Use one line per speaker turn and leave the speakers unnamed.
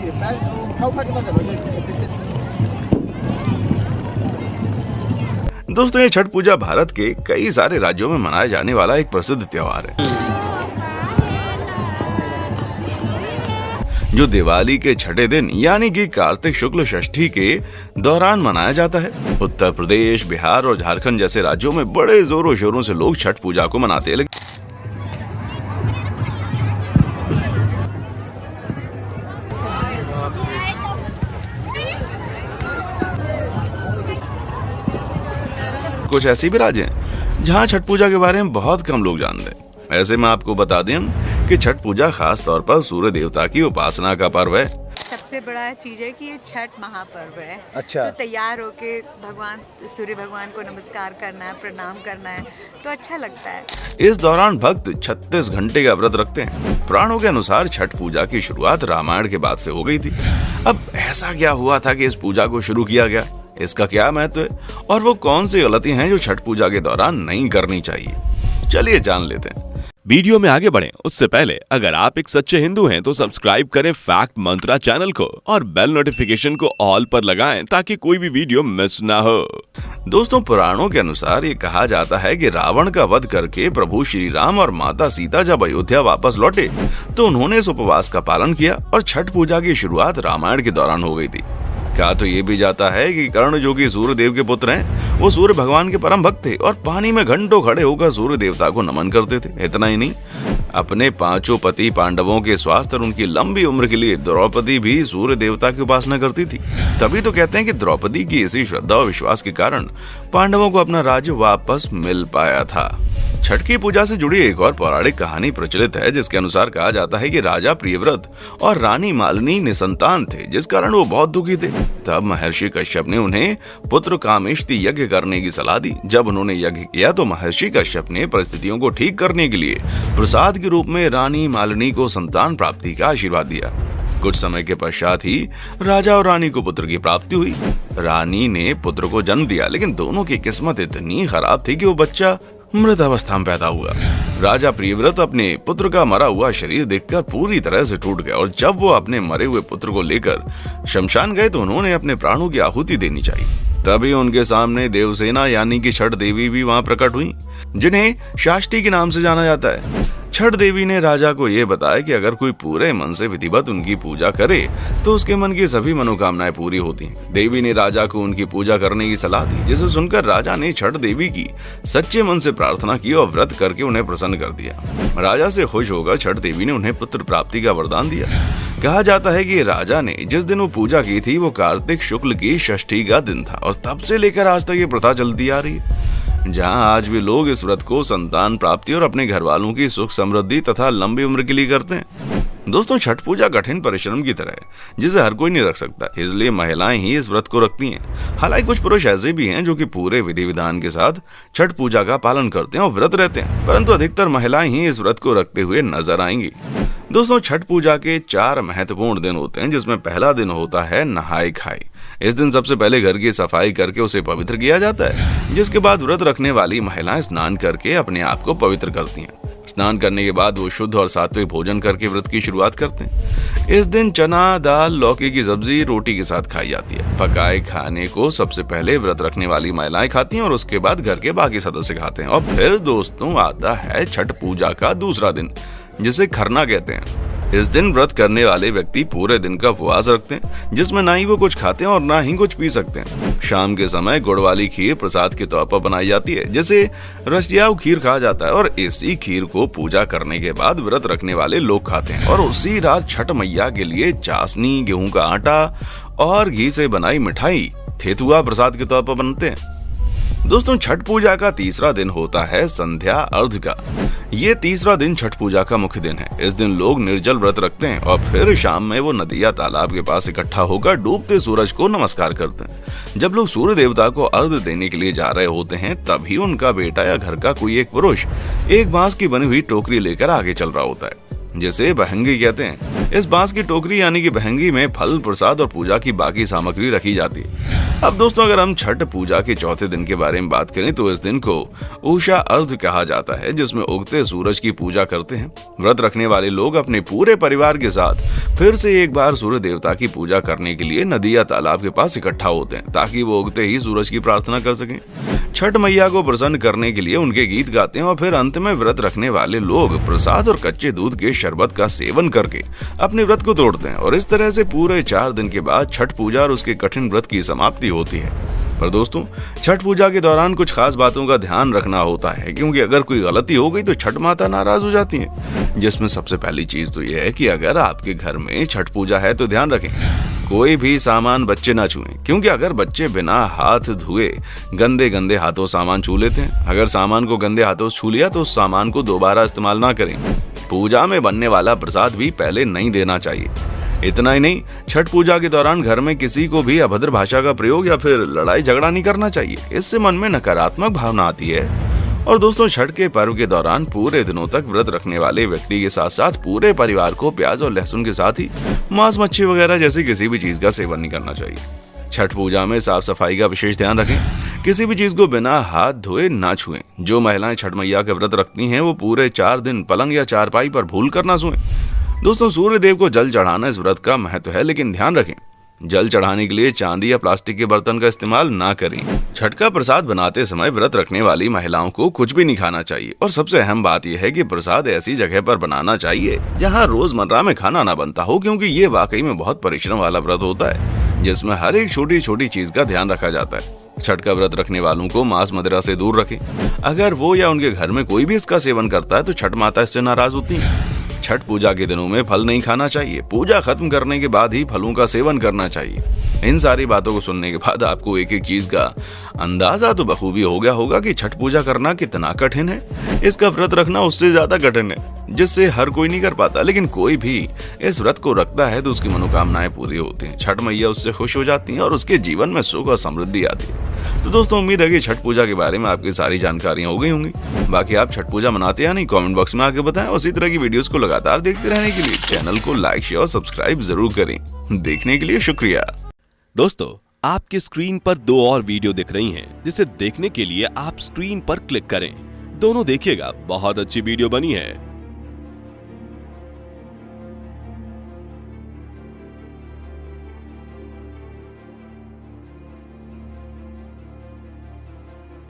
लीजिए, उठा उठा के मत चलो, ऐसे
दोस्तों, ये छठ पूजा भारत के कई सारे राज्यों में मनाया जाने वाला एक प्रसिद्ध त्योहार है, जो दिवाली के छठे दिन यानी कि कार्तिक शुक्ल षष्ठी के दौरान मनाया जाता है। उत्तर प्रदेश, बिहार और झारखंड जैसे राज्यों में बड़े जोरों शोरों से लोग छठ पूजा को मनाते हैं। कुछ ऐसे भी राज्य हैं जहां छठ पूजा के बारे में बहुत कम लोग जानते हैं। ऐसे में आपको बता दें कि छठ पूजा खास तौर पर सूर्य देवता की उपासना का पर्व है।
सबसे बड़ा चीज है कि ये छठ महापर्व है।
अच्छा।
तो तैयार होके भगवान सूर्य भगवान को नमस्कार करना है, प्रणाम करना है, तो अच्छा लगता है।
इस दौरान भक्त 36 घंटे का व्रत रखते हैं। पुराणों के अनुसार छठ पूजा की शुरुआत रामायण के बाद से हो गई थी। अब ऐसा क्या हुआ था कि इस पूजा को शुरू किया गया, इसका क्या महत्व है और वो कौन सी गलतियां हैं जो छठ पूजा के दौरान नहीं करनी चाहिए, चलिए जान लेते हैं।
वीडियो में आगे बढ़ें उससे पहले अगर आप एक सच्चे हिंदू हैं तो सब्सक्राइब करें फैक्ट मंत्रा चैनल को और बेल नोटिफिकेशन को ऑल पर लगाएं ताकि कोई भी वीडियो मिस ना हो।
दोस्तों, पुराणों के अनुसार ये कहा जाता है कि रावण का वध करके प्रभु श्री राम और माता सीता जब अयोध्या वापस लौटे तो उन्होंने इस उपवास का पालन किया और छठ पूजा की शुरुआत रामायण के दौरान हो गई थी। कहा तो ये भी जाता है कि कर्ण, जो कि सूर्य देव के पुत्र हैं, वो सूर्य भगवान के परम भक्त थे और पानी में घंटों खड़े होकर सूर्य देवता को नमन करते थे। इतना ही नहीं, अपने पांचों पति पांडवों के स्वास्थ्य और उनकी लंबी उम्र के लिए द्रौपदी भी सूर्य देवता की उपासना करती थी। तभी तो कहते हैं कि द्रौपदी की इसी श्रद्धा और विश्वास के कारण पांडवों को अपना राज्य वापस मिल पाया था। छठ की पूजा से जुड़ी एक और पौराणिक कहानी प्रचलित है, जिसके अनुसार कहा जाता है कि राजा प्रियव्रत और रानी मालिनी निसंतान थे, जिस कारण वो बहुत दुखी थे। तब महर्षि कश्यप ने उन्हें पुत्र कामेष्टि यज्ञ करने की सलाह दी। जब उन्होंने यज्ञ किया तो महर्षि कश्यप ने परिस्थितियों को ठीक करने के लिए प्रसाद के रूप में रानी मालिनी को संतान प्राप्ति का आशीर्वाद दिया। कुछ समय के पश्चात ही राजा और रानी को पुत्र की प्राप्ति हुई। रानी ने पुत्र को जन्म दिया, लेकिन दोनों की किस्मत इतनी खराब थी कि वो बच्चा मृत अवस्था में पैदा हुआ। राजा प्रियव्रत अपने पुत्र का मरा हुआ शरीर देखकर पूरी तरह से टूट गया और जब वो अपने मरे हुए पुत्र को लेकर शमशान गए तो उन्होंने अपने प्राणों की आहुति देनी चाहिए। तभी उनके सामने देवसेना यानी कि छठ देवी भी वहां प्रकट हुई, जिन्हें शाष्टी के नाम से जाना जाता है। छठ देवी ने राजा को यह बताया कि अगर कोई पूरे मन से विधिवत उनकी पूजा करे तो उसके मन की सभी मनोकामनाएं पूरी होती हैं। देवी ने राजा को उनकी पूजा करने की सलाह दी, जिसे सुनकर राजा ने छठ देवी की सच्चे मन से प्रार्थना की और व्रत करके उन्हें प्रसन्न कर दिया। राजा से खुश होकर छठ देवी ने उन्हें पुत्र प्राप्ति का वरदान दिया। कहा जाता है कि राजा ने जिस दिन वो पूजा की थी वो कार्तिक शुक्ल की षष्ठी का दिन था और तब से लेकर आज तक ये प्रथा चलती आ रही है, जहां आज भी लोग इस व्रत को संतान प्राप्ति और अपने घर वालों की सुख समृद्धि तथा लंबी उम्र के लिए करते हैं। दोस्तों, छठ पूजा कठिन परिश्रम की तरह है, जिसे हर कोई नहीं रख सकता, इसलिए महिलाएं ही इस व्रत को रखती हैं। हालांकि कुछ पुरुष ऐसे भी हैं जो कि पूरे विधि विधान के साथ छठ पूजा का पालन करते हैं और व्रत रहते हैं, परंतु अधिकतर महिलाएं ही इस व्रत को रखते हुए नजर आएंगी। दोस्तों, छठ पूजा के 4 महत्वपूर्ण दिन होते हैं, जिसमें पहला दिन होता है नहाय खाई। इस दिन सबसे पहले घर की सफाई करके उसे पवित्र किया जाता है, जिसके बाद व्रत रखने वाली महिलाएं स्नान करके अपने आप को पवित्र करती हैं। स्नान करने के बाद वो शुद्ध और सात्विक भोजन करके व्रत की शुरुआत करते हैं। इस दिन चना, दाल, लौकी की सब्जी रोटी के साथ खाई जाती है। पकाए खाने को सबसे पहले व्रत रखने वाली महिलाएं खाती हैं और उसके बाद घर के बाकी सदस्य खाते हैं। और फिर दोस्तों आता है छठ पूजा का दूसरा दिन, जिसे खरना कहते हैं। इस दिन व्रत करने वाले व्यक्ति पूरे दिन का उपवास रखते हैं, जिसमें ना ही वो कुछ खाते हैं और ना ही कुछ पी सकते हैं। शाम के समय गुड़ वाली खीर प्रसाद के तौर पर बनाई जाती है, जिसे रसियाऊ खीर कहा जाता है और इसी खीर को पूजा करने के बाद व्रत रखने वाले लोग खाते हैं। और उसी रात छठ मैया के लिए चाशनी, गेहूं का आटा और घी से बनाई मिठाई ठेठुआ प्रसाद के तौर पर बनते हैं। दोस्तों, छठ पूजा का तीसरा दिन होता है संध्या अर्घ का। ये तीसरा दिन छठ पूजा का मुख्य दिन है। इस दिन लोग निर्जल व्रत रखते हैं और फिर शाम में वो नदी या तालाब के पास इकट्ठा होकर डूबते सूरज को नमस्कार करते हैं। जब लोग सूर्य देवता को अर्घ देने के लिए जा रहे होते हैं, तभी उनका बेटा या घर का कोई एक पुरुष एक बांस की बनी हुई टोकरी लेकर आगे चल रहा होता है। जिसे बहंगी कहते हैं। इस बांस की टोकरी यानी कि बहंगी में फल, प्रसाद और पूजा की बाकी सामग्री रखी जाती है। अब दोस्तों, अगर हम छठ पूजा के चौथे दिन के बारे में बात करें तो इस दिन को उषा अर्घ कहा जाता है, जिसमें उगते सूरज की पूजा करते हैं। व्रत रखने वाले लोग अपने पूरे परिवार के साथ फिर से एक बार सूर्य देवता की पूजा करने के लिए नदी या तालाब के पास इकट्ठा होते हैं, ताकि वो उगते ही सूरज की प्रार्थना कर सकें। छठ मैया को प्रसन्न करने के लिए उनके गीत गाते हैं और फिर अंत में व्रत रखने वाले लोग प्रसाद और कच्चे दूध के शरबत का सेवन करके अपने व्रत को तोड़ते हैं और इस तरह से पूरे 4 दिन के बाद छठ पूजा और उसके कठिन व्रत की समाप्ति होती है। पर दोस्तों, छठ पूजा के दौरान कुछ खास बातों का ध्यान रखना होता है, क्योंकि अगर कोई गलती हो गई तो छठ माता नाराज हो जाती हैं। जिसमें सबसे पहली चीज तो यह है कि अगर आपके घर में छठ पूजा है तो ध्यान रखें कोई भी सामान बच्चे ना छुएं, क्योंकि अगर बच्चे बिना हाथ धुए गंदे गंदे हाथों सामान छू लेते हैं। अगर सामान को गंदे हाथों से छू लिया तो उस सामान को दोबारा इस्तेमाल ना करें। पूजा में बनने वाला प्रसाद भी पहले नहीं देना चाहिए। इतना ही नहीं, छठ पूजा के दौरान घर में किसी को भी अभद्र भाषा का प्रयोग या फिर लड़ाई झगड़ा नहीं करना चाहिए। इससे मन में नकारात्मक भावना आती है। और दोस्तों, छठ के पर्व के दौरान पूरे दिनों तक व्रत रखने वाले व्यक्ति के साथ साथ पूरे परिवार को प्याज और लहसुन के साथ ही मांस, मच्छी वगैरह जैसी किसी भी चीज का सेवन नहीं करना चाहिए। छठ पूजा में साफ सफाई का विशेष ध्यान रखें। किसी भी चीज को बिना हाथ धोए ना छुएं। जो महिलाएं छठ मैया के व्रत रखती हैं वो पूरे 4 दिन पलंग या चारपाई पर भूल कर ना सोएं। दोस्तों, सूर्य देव को जल चढ़ाना इस व्रत का महत्व है, लेकिन ध्यान रखें जल चढ़ाने के लिए चांदी या प्लास्टिक के बर्तन का इस्तेमाल ना करें। छठ का प्रसाद बनाते समय व्रत रखने वाली महिलाओं को कुछ भी नहीं खाना चाहिए। और सबसे अहम बात यह है कि प्रसाद ऐसी जगह पर बनाना चाहिए जहां रोजमर्रा में खाना ना बनता हो, क्योंकि ये वाकई में बहुत परिश्रम वाला व्रत होता है, जिसमें हर एक छोटी छोटी चीज का ध्यान रखा जाता है। छठ का व्रत रखने वालों को मांस मदिरा से दूर रखें। अगर वो या उनके घर में कोई भी इसका सेवन करता है तो छठ माता इससे नाराज होती है। छठ पूजा के दिनों में फल नहीं खाना चाहिए। पूजा खत्म करने के बाद ही फलों का सेवन करना चाहिए। इन सारी बातों को सुनने के बाद आपको एक एक चीज का अंदाजा तो बखूबी हो गया होगा कि छठ पूजा करना कितना कठिन है। इसका व्रत रखना उससे ज्यादा कठिन है, जिससे हर कोई नहीं कर पाता, लेकिन कोई भी इस व्रत को रखता है तो उसकी मनोकामनाएं पूरी होती हैं। छठ मैया उससे खुश हो जाती हैं और उसके जीवन में सुख और समृद्धि आती है। तो दोस्तों, उम्मीद है कि छठ पूजा के बारे में आपकी सारी जानकारियां हो गई होंगी। बाकी आप छठ पूजा मनाते हैं या नहीं, कमेंट बॉक्स में आके बताएं। और इसी तरह की वीडियोस को लगातार देखते रहने के लिए चैनल को लाइक, शेयर और सब्सक्राइब जरूर करें। देखने के लिए शुक्रिया।
दोस्तों, आपके स्क्रीन पर 2 और वीडियो दिख रही हैं, जिसे देखने के लिए आप स्क्रीन पर क्लिक करें। दोनों देखिएगा, बहुत अच्छी वीडियो बनी है।